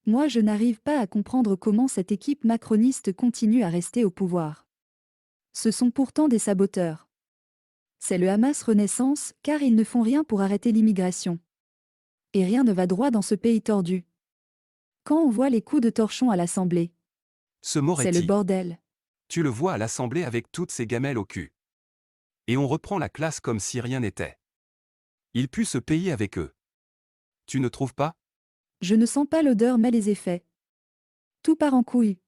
Moi je n'arrive pas à comprendre comment cette équipe macroniste continue à rester au pouvoir. Ce sont pourtant des saboteurs. C'est le Hamas Renaissance, car ils ne font rien pour arrêter l'immigration. Et rien ne va droit dans ce pays tordu. Quand on voit les coups de torchon à l'Assemblée, Ce c'est le Moretti. bordel. Tu le vois à l'Assemblée avec toutes ses gamelles au cul. Et on reprend la classe comme si rien n'était. Il pue ce pays avec eux. Tu ne trouves pas? Je ne sens pas l'odeur mais les effets. Tout part en couille.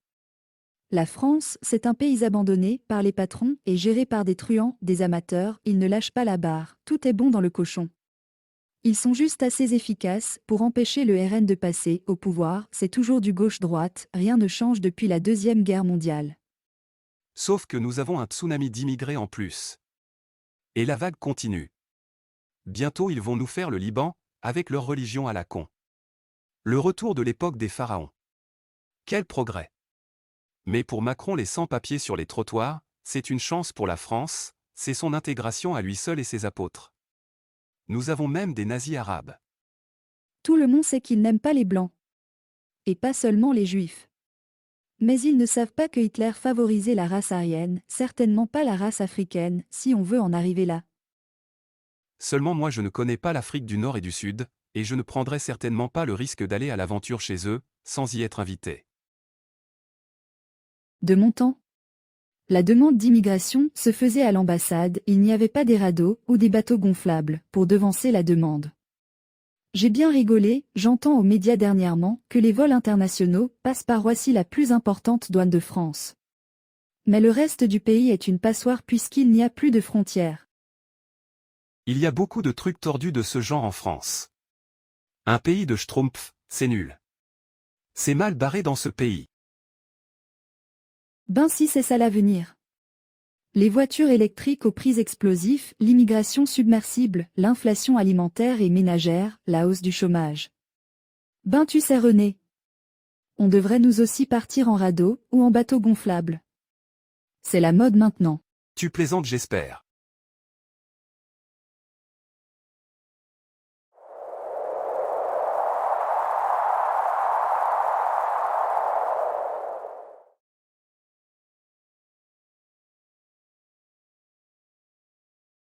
La France, c'est un pays abandonné par les patrons et géré par des truands, des amateurs, ils ne lâchent pas la barre, tout est bon dans le cochon. Ils sont juste assez efficaces pour empêcher le RN de passer au pouvoir, c'est toujours du gauche-droite, rien ne change depuis la Deuxième Guerre mondiale. Sauf que nous avons un tsunami d'immigrés en plus. Et la vague continue. Bientôt ils vont nous faire le Liban, avec leur religion à la con. Le retour de l'époque des pharaons. Quel progrès! Mais pour Macron les sans-papiers sur les trottoirs, c'est une chance pour la France, c'est son intégration à lui seul et ses apôtres. Nous avons même des nazis arabes. Tout le monde sait qu'ils n'aiment pas les Blancs. Et pas seulement les Juifs. Mais ils ne savent pas que Hitler favorisait la race aryenne, certainement pas la race africaine, si on veut en arriver là. Seulement moi je ne connais pas l'Afrique du Nord et du Sud, et je ne prendrai certainement pas le risque d'aller à l'aventure chez eux, sans y être invité. De mon temps, la demande d'immigration se faisait à l'ambassade, il n'y avait pas des radeaux ou des bateaux gonflables pour devancer la demande. J'ai bien rigolé, j'entends aux médias dernièrement que les vols internationaux passent par Roissy, la plus importante douane de France. Mais le reste du pays est une passoire puisqu'il n'y a plus de frontières. Il y a beaucoup de trucs tordus de ce genre en France. Un pays de schtroumpfs, c'est nul. C'est mal barré dans ce pays. Ben si c'est ça l'avenir. Les voitures électriques aux prix explosifs, l'immigration submersible, l'inflation alimentaire et ménagère, la hausse du chômage. Ben tu sais René. On devrait nous aussi partir en radeau ou en bateau gonflable. C'est la mode maintenant. Tu plaisantes j'espère.